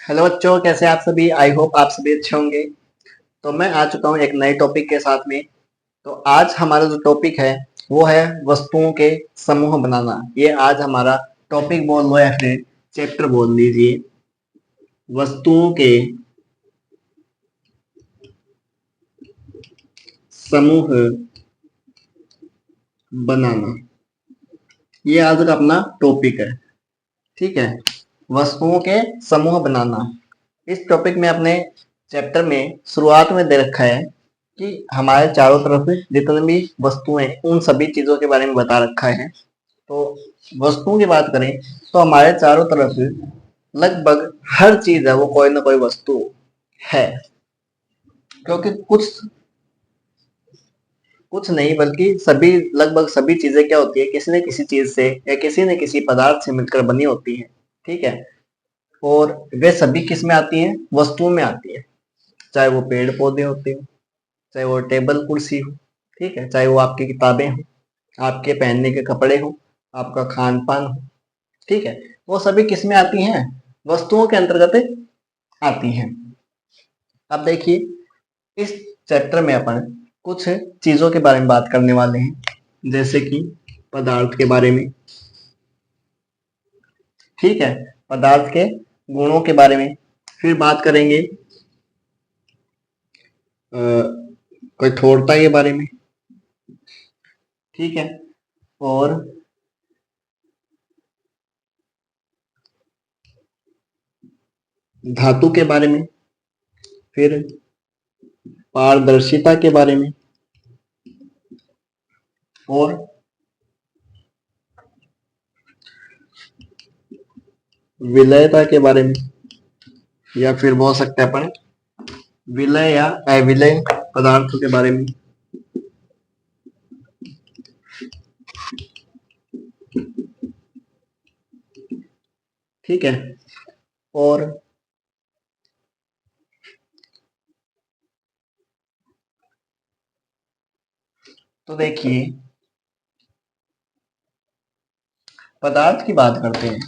Hello बच्चों, कैसे आप सभी। आई होप आप सभी अच्छे होंगे। तो मैं आ चुका हूँ एक नए टॉपिक के साथ में। तो आज हमारा जो टॉपिक है वो है वस्तुओं के समूह बनाना। ये आज हमारा टॉपिक बोल लो या फिर चैप्टर बोल लीजिए, वस्तुओं के समूह बनाना। ये आज का अपना टॉपिक है। ठीक है, वस्तुओं के समूह बनाना। इस टॉपिक में अपने चैप्टर में शुरुआत में दे रखा है कि हमारे चारों तरफ जितने भी वस्तुएं उन सभी चीजों के बारे में बता रखा है। तो वस्तुओं की बात करें तो हमारे चारों तरफ लगभग हर चीज है वो कोई ना कोई वस्तु है। क्योंकि कुछ कुछ नहीं बल्कि सभी, लगभग सभी चीजें क्या होती है, किसी न किसी चीज से या किसी न किसी पदार्थ से मिलकर बनी होती है। ठीक है, और वे सभी किस में आती हैं, वस्तुओं में आती है। चाहे वो पेड़ पौधे होते हो, चाहे वो टेबल कुर्सी हो, ठीक है, चाहे वो आपकी किताबें हो, आपके पहनने के कपड़े हो, आपका खान पान हो। ठीक है, वो सभी किस में आती हैं, वस्तुओं के अंतर्गत आती हैं। अब देखिए, इस चैप्टर में अपन कुछ चीजों के बारे में बात करने वाले हैं, जैसे कि पदार्थ के बारे में। ठीक है, पदार्थ के गुणों के बारे में। फिर बात करेंगे कठोरता के बारे में। ठीक है, और धातु के बारे में। फिर पारदर्शिता के बारे में, और विलयता के बारे में, या फिर बोल सकते हैं अपन विलय या अविलय पदार्थों के बारे में। ठीक है, और तो देखिए, पदार्थ की बात करते हैं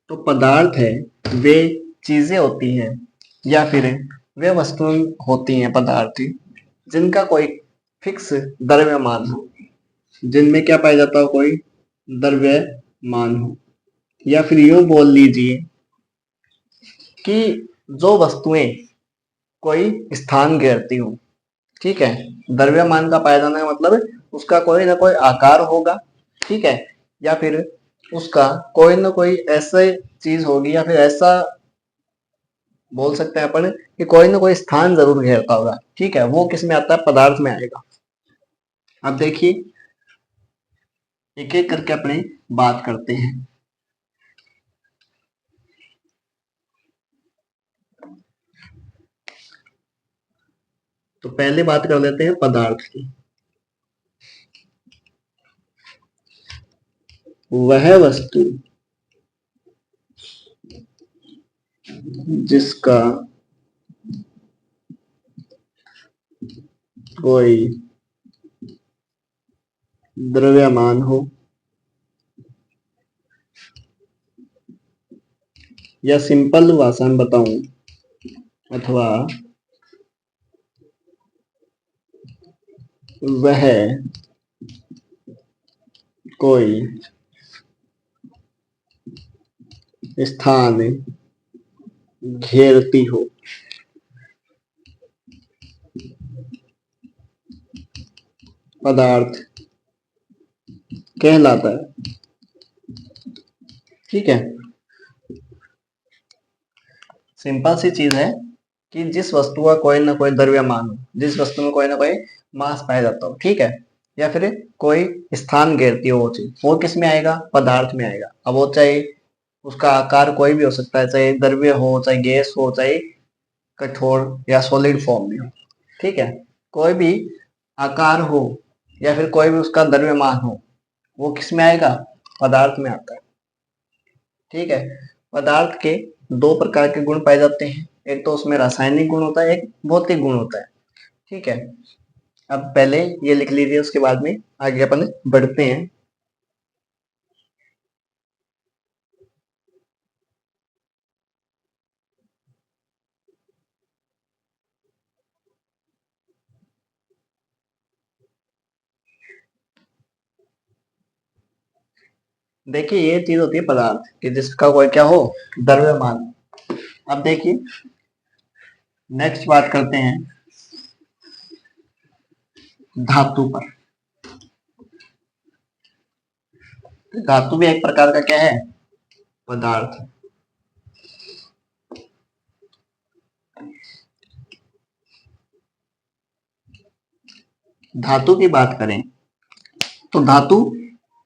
तो पदार्थ है वे चीजें होती हैं या फिर वे वस्तुएं होती हैं, पदार्थ जिनका कोई फिक्स द्रव्यमान हो, जिनमें क्या पाया जाता हो, कोई द्रव्यमान हो। या फिर यूं बोल लीजिए कि जो वस्तुएं कोई स्थान घेरती हो। ठीक है, द्रव्यमान का पाया जाना का मतलब उसका कोई ना कोई आकार होगा। ठीक है, या फिर उसका कोई ना कोई ऐसे चीज होगी, या फिर ऐसा बोल सकते हैं अपन कि कोई ना कोई स्थान जरूर घेरता होगा। ठीक है, वो किस में आता है, पदार्थ में आएगा। अब देखिए, एक एक करके अपने बात करते हैं। तो पहले बात कर लेते हैं पदार्थ की। वह वस्तु जिसका कोई द्रव्यमान हो, या सिंपल भाषा में बताऊं, अथवा वह कोई स्थान घेरती हो, पदार्थ कहलाता है। ठीक है, सिंपल सी चीज है कि जिस वस्तु का कोई ना कोई द्रव्यमान हो, जिस वस्तु में कोई ना कोई मास पाया जाता हो। ठीक है, या फिर कोई स्थान घेरती हो वो चीज, वो किस में आएगा, पदार्थ में आएगा। अब वो चाहे उसका आकार कोई भी हो सकता है, चाहे द्रव्य हो, चाहे गैस हो, चाहे कठोर या सॉलिड फॉर्म में हो। ठीक है, कोई भी आकार हो या फिर कोई भी उसका द्रव्यमान हो, वो किस में आएगा, पदार्थ में आता है। ठीक है, पदार्थ के दो प्रकार के गुण पाए जाते हैं, एक तो उसमें रासायनिक गुण होता है, एक भौतिक गुण होता है। ठीक है, अब पहले ये लिख लीजिए, उसके बाद में आगे अपन बढ़ते हैं। देखिए ये चीज होती है पदार्थ कि जिसका कोई क्या हो, द्रव्यमान। अब देखिए नेक्स्ट बात करते हैं धातु पर। धातु भी एक प्रकार का क्या है, पदार्थ। धातु की बात करें तो धातु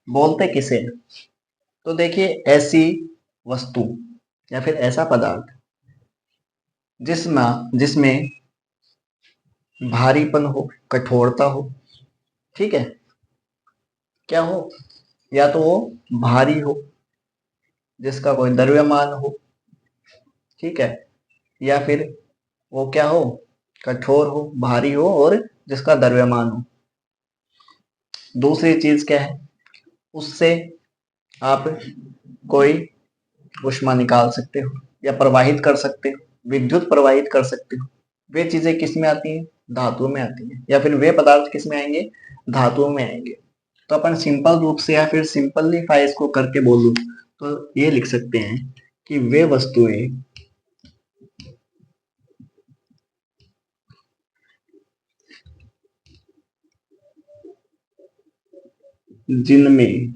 बोलते किसे हैं? तो देखिए ऐसी वस्तु या फिर ऐसा पदार्थ जिसमें भारीपन हो, कठोरता हो, ठीक है, क्या हो, या तो वो भारी हो, जिसका कोई द्रव्यमान हो, ठीक है, या फिर वो क्या हो, कठोर हो, भारी हो और जिसका द्रव्यमान हो। दूसरी चीज क्या है, उससे आप कोई ऊष्मा निकाल सकते हो या प्रवाहित कर सकते हो, विद्युत प्रवाहित कर सकते हो। वे चीजें किस में आती हैं, धातुओं में आती हैं, या फिर वे पदार्थ किस में आएंगे, धातुओं में आएंगे। तो अपन सिंपल रूप से या फिर सिंपलीफाई इसको करके बोलूं तो ये लिख सकते हैं कि वे वस्तुएं जिनमें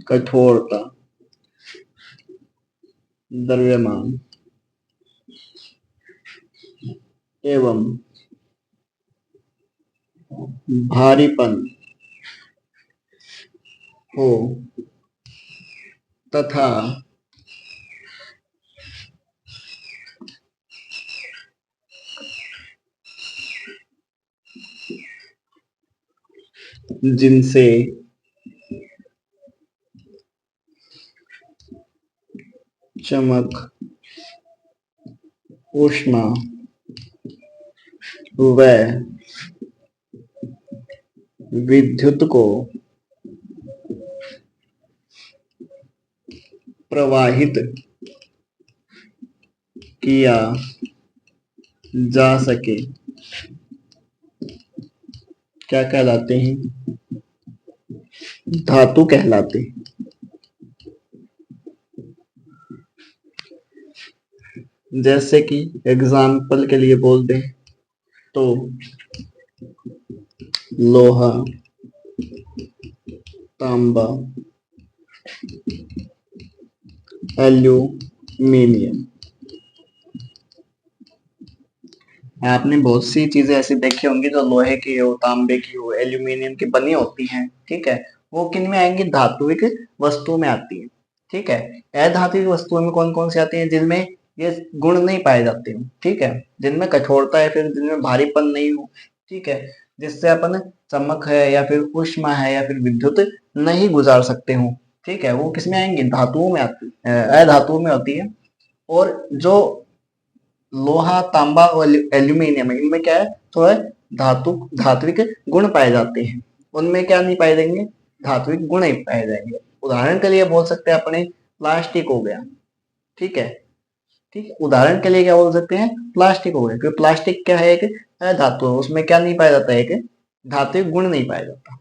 कठोरता, द्रव्यमान एवं भारीपन हो तथा जिनसे चमक, ऊष्मा व विद्युत को प्रवाहित किया जा सके, क्या कहलाते हैं, धातु कहलाते हैं। जैसे कि एग्जाम्पल के लिए बोल दें तो लोहा, तांबा, एल्यूमिनियम। आपने बहुत सी चीजें ऐसी देखी होंगी जो लोहे की हो, तांबे की हो, एल्यूमिनियम की बनी होती हैं, ठीक है, वो किन में आएंगी, धात्विक वस्तुओं में आती है, ठीक है। अधात्विक वस्तुओं में कौन कौन सी आती है, जिनमें ये गुण नहीं पाए जाते हो, ठीक है, जिनमें कठोरता है, फिर जिनमें भारीपन नहीं हो, ठीक है, जिससे अपन चमक है या फिर ऊष्मा है या फिर विद्युत नहीं गुजार सकते हो, ठीक है, वो किसमें आएंगे, धातुओं में आती है, अधातुओं में होती है। और जो लोहा, तांबा और एल्यूमिनियम है, इनमें क्या है, थोड़ा धात्विक गुण पाए जाते हैं। उनमें क्या नहीं पाए जाएंगे, धात्विक गुण नहीं पाए जाएंगे। उदाहरण के लिए बोल सकते हैं अपने प्लास्टिक हो गया, ठीक है, ठीक है, उदाहरण के लिए क्या बोल सकते हैं, प्लास्टिक हो गया, क्योंकि प्लास्टिक क्या है, एक धातु है, उसमें क्या नहीं पाया जाता है, एक धात्विक गुण नहीं पाया जाता,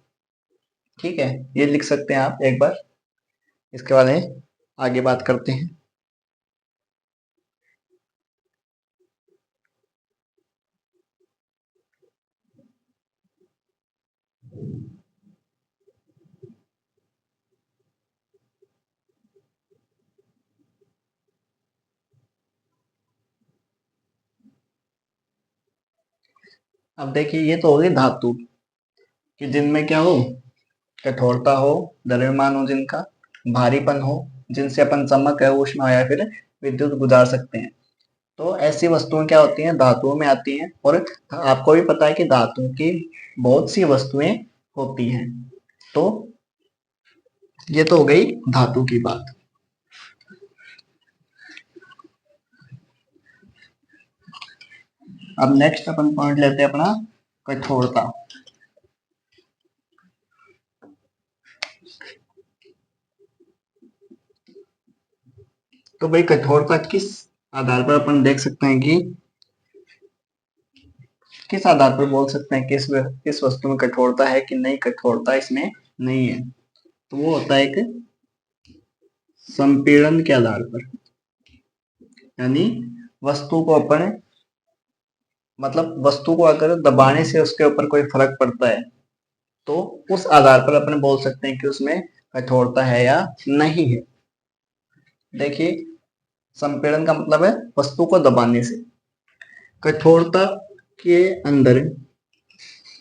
ठीक है। ये लिख सकते हैं आप एक बार, इसके बारे में आगे बात करते हैं। अब देखिए ये तो होगी धातु कि जिनमें क्या हो, कठोरता हो, द्रव्यमान हो जिनका, भारीपन हो, जिनसे अपन चमक है, ऊष्मा या फिर विद्युत गुजार सकते हैं। तो ऐसी वस्तुएं क्या होती हैं, धातुओं में आती हैं। और आपको भी पता है कि धातु की बहुत सी वस्तुएं होती हैं। तो ये तो हो गई धातु की बात। अब नेक्स्ट अपन पॉइंट लेते हैं अपना कठोरता। तो भाई कठोरता किस आधार पर अपन देख सकते हैं कि किस आधार पर बोल सकते हैं कि इस वस्तु में कठोरता है कि नहीं, कठोरता इसमें नहीं है, तो वो होता है एक संपीड़न के आधार पर। यानी वस्तु को अपन मतलब वस्तु को अगर दबाने से उसके ऊपर कोई फर्क पड़ता है तो उस आधार पर अपन बोल सकते हैं कि उसमें कठोरता है या नहीं है। देखिए, संपीड़न का मतलब है वस्तु को दबाने से। कठोरता के अंदर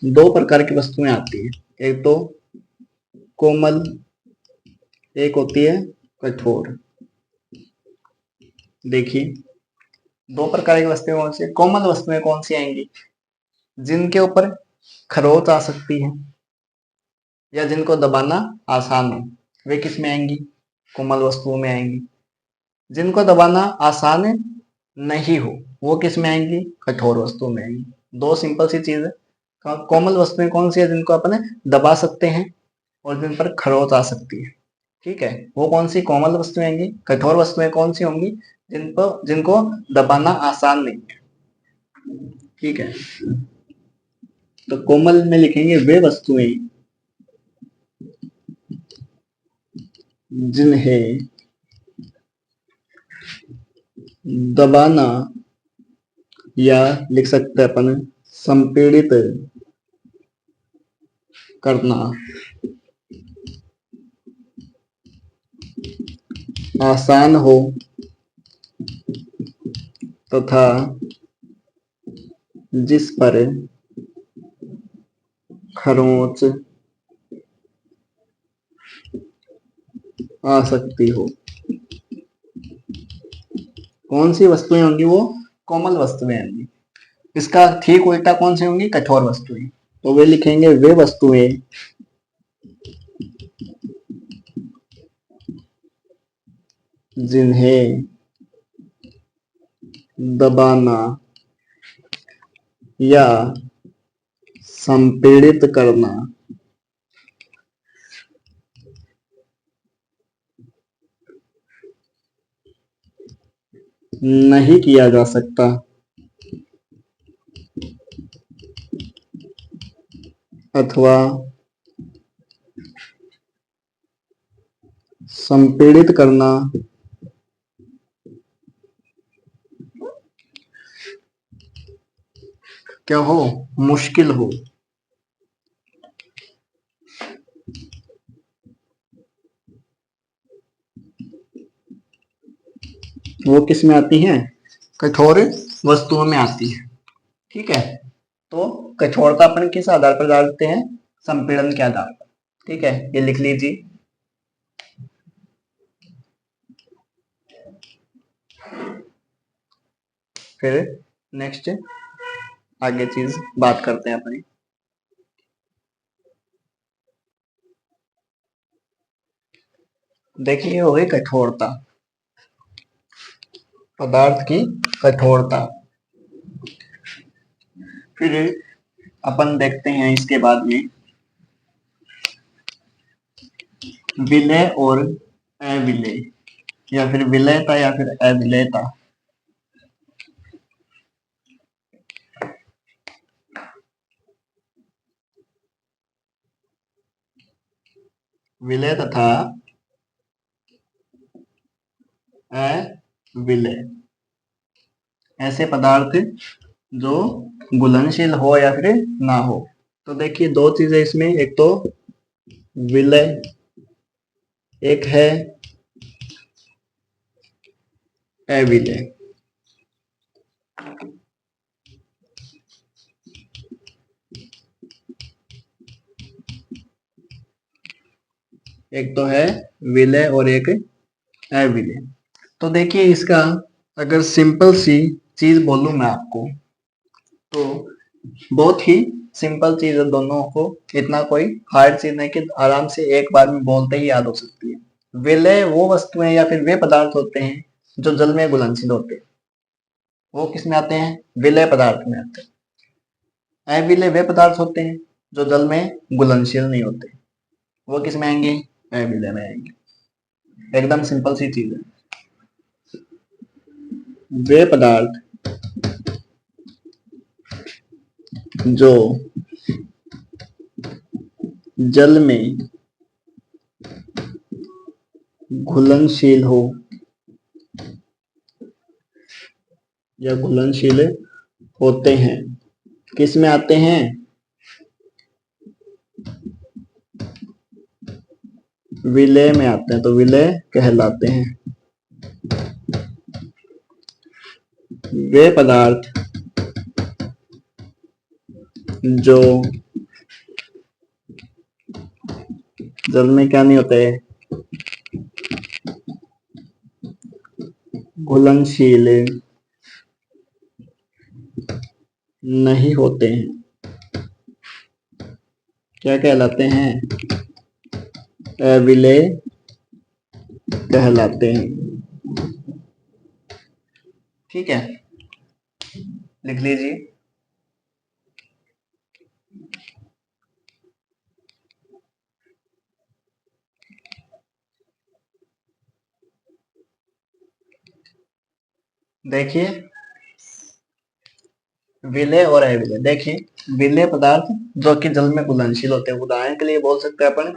दो प्रकार की वस्तुएं आती है, एक तो कोमल, एक होती है कठोर। देखिए, दो प्रकार की वस्तुएं कौन सी? कोमल वस्तुएं कौन सी आएंगी? जिनके ऊपर खरोंच आ सकती है या जिनको दबाना आसान हो, वे किस में आएंगी? कोमल वस्तुओं में आएंगी। जिनको दबाना आसान नहीं हो वो किस में आएंगी? कठोर वस्तुओं में आएंगी। दो सिंपल सी चीज है। कोमल वस्तुएं कौन सी है? जिनको अपन दबा सकते हैं और जिन पर खरोंच आ सकती है, ठीक है, वो कौन सी कोमल वस्तुएं आएंगी। कठोर वस्तुएं कौन सी होंगी? जिनको दबाना आसान नहीं है, ठीक है। तो कोमल में लिखेंगे वे वस्तुएं जिन्हें दबाना, या लिख सकते हैं अपन संपीड़ित करना आसान हो तथा जिस पर खरोंच आ सकती हो। कौन सी वस्तुएं होंगी? वो कोमल वस्तुएं होंगी। इसका ठीक उल्टा कौन सी होंगी? कठोर वस्तुएं। तो वे लिखेंगे वे वस्तुएं जिन्हें दबाना या संपीड़ित करना नहीं किया जा सकता अथवा संपीड़ित करना क्या हो? मुश्किल हो। वो किस में आती हैं? कठोर वस्तुओं में आती है, ठीक है। तो कठोरता अपन किस आधार पर डालते हैं? संपीड़न के आधार पर, ठीक है, ये लिख लीजिए। फिर नेक्स्ट आगे चीज बात करते हैं अपनी। देखिए, हो गई कठोरता, पदार्थ की कठोरता। फिर अपन देखते हैं इसके बाद में विलय और अविलय, या फिर विलयता या फिर अविलयता। विलय तथा अविलय ऐसे पदार्थ जो घुलनशील हो या फिर ना हो। तो देखिए, दो चीजें इसमें, एक तो विलय, एक है अविलय। एक तो है विलय और एक अविलय। तो देखिए, इसका अगर सिंपल सी चीज बोलूं मैं आपको, तो बहुत ही सिंपल चीज है दोनों को। इतना कोई हार्ड चीज नहीं कि आराम से एक बार में बोलते ही याद हो सकती है। विलय वो वस्तुएं या फिर वे पदार्थ होते हैं जो जल में घुलनशील होते हैं। वो किस में आते हैं? विलय पदार्थ में आते हैं। अविलय वे पदार्थ होते हैं जो जल में घुलनशील नहीं होते। वो किस में आएंगे? अविलय में आएंगे। एकदम सिंपल सी चीज है। वे पदार्थ जो जल में घुलनशील हो या घुलनशील होते हैं, किस में आते हैं? विलेय में आते हैं, तो विलेय कहलाते हैं। वे पदार्थ जो जल में क्या नहीं होते, घुलनशील नहीं होते हैं, क्या कहलाते हैं? अविलेय कहलाते हैं। ठीक है, लिख लीजिए। देखिए विलेय और अविलेय। देखिए विलेय पदार्थ जो कि जल में घुलनशील होते हैं, उदाहरण के लिए बोल सकते हैं अपन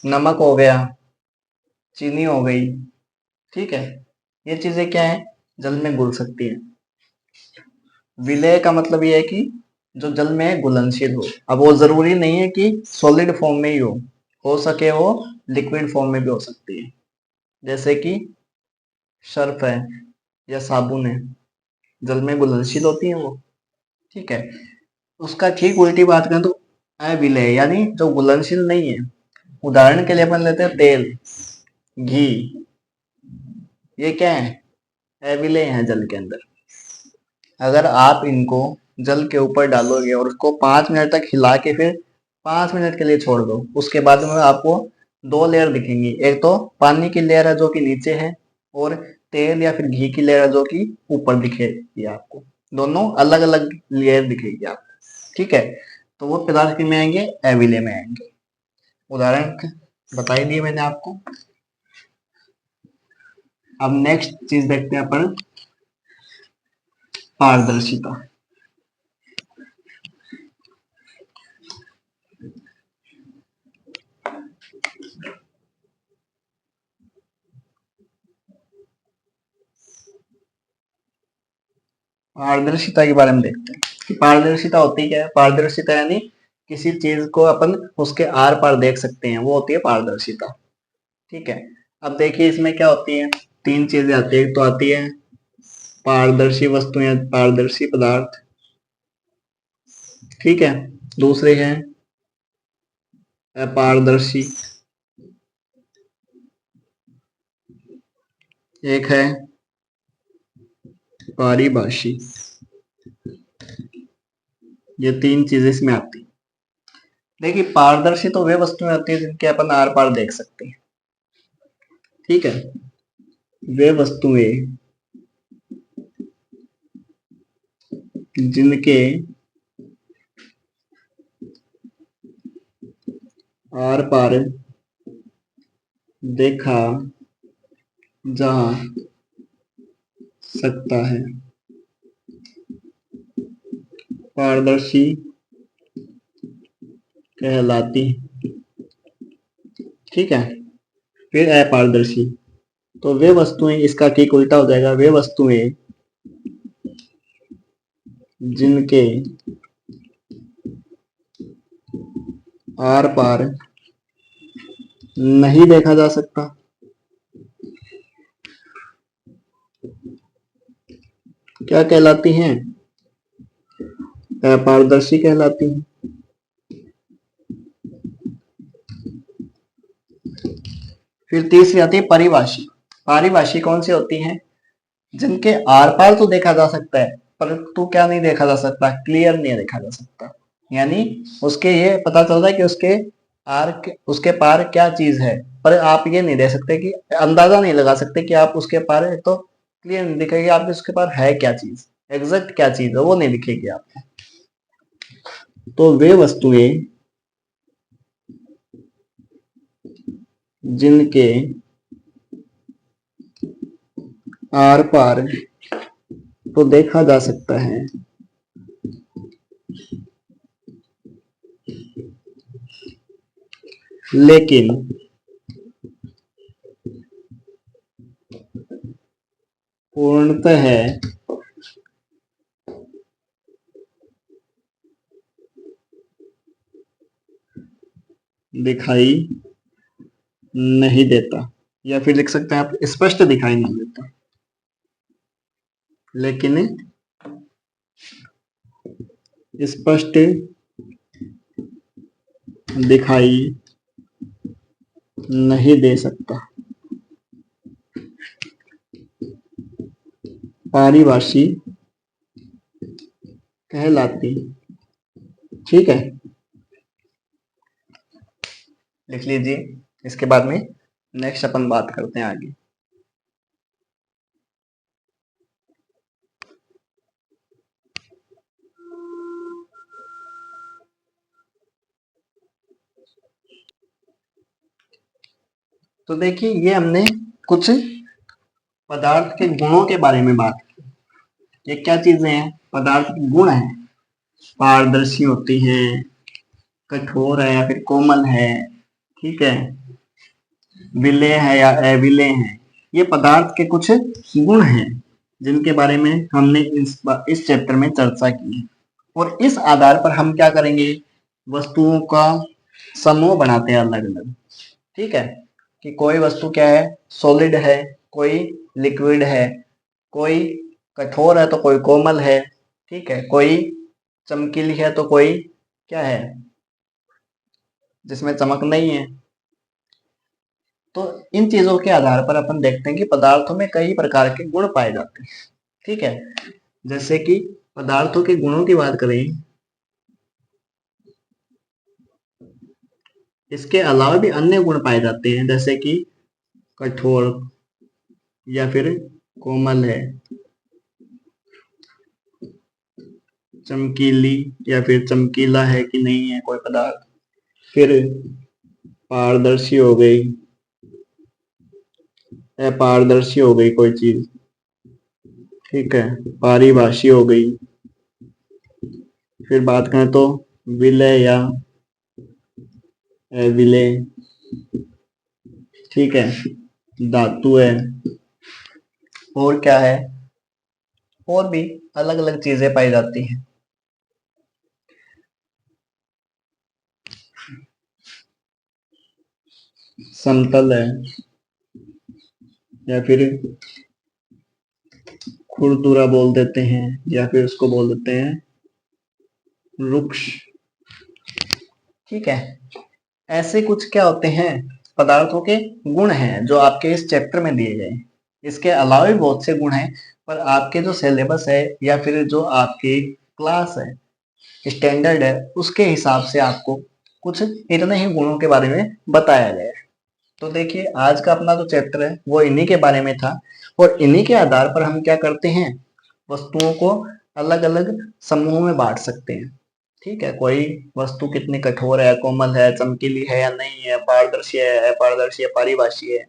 नमक हो गया, चीनी हो गई। ठीक है, ये चीजें क्या है, जल में घुल सकती है। विलेय का मतलब ये है कि जो जल में घुलनशील हो। अब वो जरूरी नहीं है कि सॉलिड फॉर्म में ही हो सके वो लिक्विड फॉर्म में भी हो सकती है, जैसे कि सर्फ है या साबुन है, जल में घुलनशील होती है वो। ठीक है, उसका ठीक उल्टी बात करें तो अविलेय यानी जो घुलनशील नहीं है। उदाहरण के लिए अपन लेते हैं तेल, घी, ये क्या है, अविलेय है जल के अंदर। अगर आप इनको जल के ऊपर डालोगे और उसको 5 मिनट तक हिला के फिर 5 मिनट के लिए छोड़ दो, उसके बाद में आपको दो लेयर दिखेंगी। एक तो पानी की लेयर है जो कि नीचे है, और तेल या फिर घी की लेयर है जो कि ऊपर दिखेगी आपको। दोनों अलग अलग लेयर दिखेगी आपको। ठीक है, तो वो पदार्थ में आएंगे, अविलेय में आएंगे। उदाहरण बता ही दिए मैंने आपको। अब नेक्स्ट चीज देखते हैं अपन, पारदर्शिता। पारदर्शिता के बारे में देखते हैं कि पारदर्शिता होती क्या है। पारदर्शिता यानी किसी चीज को अपन उसके आर पार देख सकते हैं, वो होती है पारदर्शिता। ठीक है, अब देखिए इसमें क्या होती है, तीन चीजें आती है। एक तो आती है पारदर्शी वस्तु या पारदर्शी पदार्थ। ठीक है, दूसरे हैं अपारदर्शी, एक है पारिभाषी। ये तीन चीजें इसमें आती है। देखिए पारदर्शी तो वे वस्तुएं आती है जिनके अपन आर पार देख सकते हैं। ठीक है, वे वस्तुएं जिनके आर पार देखा जा सकता है, पारदर्शी कहलाती। ठीक है, फिर अपारदर्शी, तो वे वस्तुएं, इसका ठीक उल्टा हो जाएगा, वे वस्तुएं जिनके आर पार नहीं देखा जा सकता, क्या कहलाती हैं, अपारदर्शी कहलाती हैं। फिर तीसरी आती है परिभाषी। परिभाषी कौन सी होती हैं, जिनके आर पार तो देखा जा सकता है परंतु क्या नहीं देखा जा सकता, क्लियर नहीं देखा जा सकता। यानी उसके ये पता चलता है कि उसके पार क्या चीज है, पर आप ये नहीं दे सकते कि अंदाजा नहीं लगा सकते कि आप उसके पार है, तो क्लियर नहीं दिखेगी आपको उसके पार है क्या चीज, एग्जैक्ट क्या चीज है वो नहीं दिखेगी आपको। तो वे वस्तुएं जिनके आर पार तो देखा जा सकता है, लेकिन पूर्णतः दिखाई नहीं देता, या फिर लिख सकते हैं आप स्पष्ट दिखाई नहीं देता, लेकिन स्पष्ट दिखाई नहीं दे सकता। पारिभाषी कहलाती। ठीक है, लिख लीजिए। इसके बाद में नेक्स्ट अपन बात करते हैं आगे। तो देखिए, ये हमने कुछ पदार्थ के गुणों के बारे में बात की। ये क्या चीजें हैं? पदार्थ के गुण हैं। पारदर्शी होती हैं, कठोर है या फिर कोमल है, ठीक है, विलेय है या अविलेय है। ये पदार्थ के कुछ गुण हैं जिनके बारे में हमने इस चैप्टर में चर्चा की है। और इस आधार पर हम क्या करेंगे? वस्तुओं का समूह बनाते हैं अलग अलग। ठीक है, कि कोई वस्तु क्या है? सॉलिड है, कोई लिक्विड है, कोई कठोर है तो कोई कोमल है, ठीक है, कोई चमकीली है तो कोई क्या है जिसमें चमक नहीं है। तो इन चीजों के आधार पर अपन देखते हैं कि पदार्थों में कई प्रकार के गुण पाए जाते हैं। ठीक है, जैसे कि पदार्थों के गुणों की बात करें, इसके अलावा भी अन्य गुण पाए जाते हैं, जैसे कि कठोर या फिर कोमल है, चमकीली या फिर चमकीला है कि नहीं है कोई पदार्थ, फिर पारदर्शी हो गई, अपारदर्शी हो गई कोई चीज, ठीक है, पारिभाषी हो गई। फिर बात करें तो विलय या अविलय, ठीक है, धातु है, और क्या है, और भी अलग अलग चीजें पाई जाती हैं। समतल है या फिर खुरदुरा बोल देते हैं, या फिर उसको बोल देते हैं रुक्ष। ठीक है, ऐसे कुछ क्या होते हैं? पदार्थों के गुण हैं जो आपके इस चैप्टर में दिए गए। इसके अलावा भी बहुत से गुण हैं, पर आपके जो सिलेबस है या फिर जो आपकी क्लास है, स्टैंडर्ड है, उसके हिसाब से आपको कुछ इतने ही गुणों के बारे में बताया गया है। तो देखिए, आज का अपना जो चैप्टर है वो इन्हीं के बारे में था, और इन्हीं के आधार पर हम क्या करते हैं? वस्तुओं को अलग अलग समूहों में बांट सकते हैं। ठीक है, कोई वस्तु कितनी कठोर है, कोमल है, चमकीली है या नहीं है, पारदर्शी है, अपारदर्शी है, पारिभाषी है,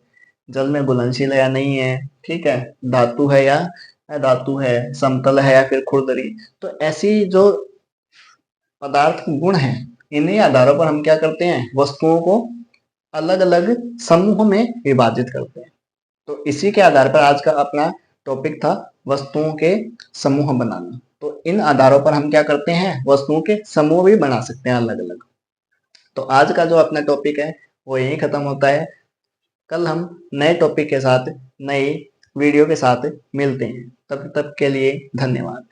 जल में घुलनशील है या नहीं है, ठीक है, धातु है या अधातु है, समतल है या फिर खुरदरी। तो ऐसी जो पदार्थ के गुण हैं, इन्हीं आधारों पर हम क्या करते हैं? वस्तुओं को अलग अलग समूह में विभाजित करते हैं। तो इसी के आधार पर आज का अपना टॉपिक था वस्तुओं के समूह बनाना। तो इन आधारों पर हम क्या करते हैं? वस्तुओं के समूह भी बना सकते हैं अलग अलग। तो आज का जो अपना टॉपिक है वो यही खत्म होता है। कल हम नए टॉपिक के साथ, नई वीडियो के साथ मिलते हैं। तब तक के लिए धन्यवाद।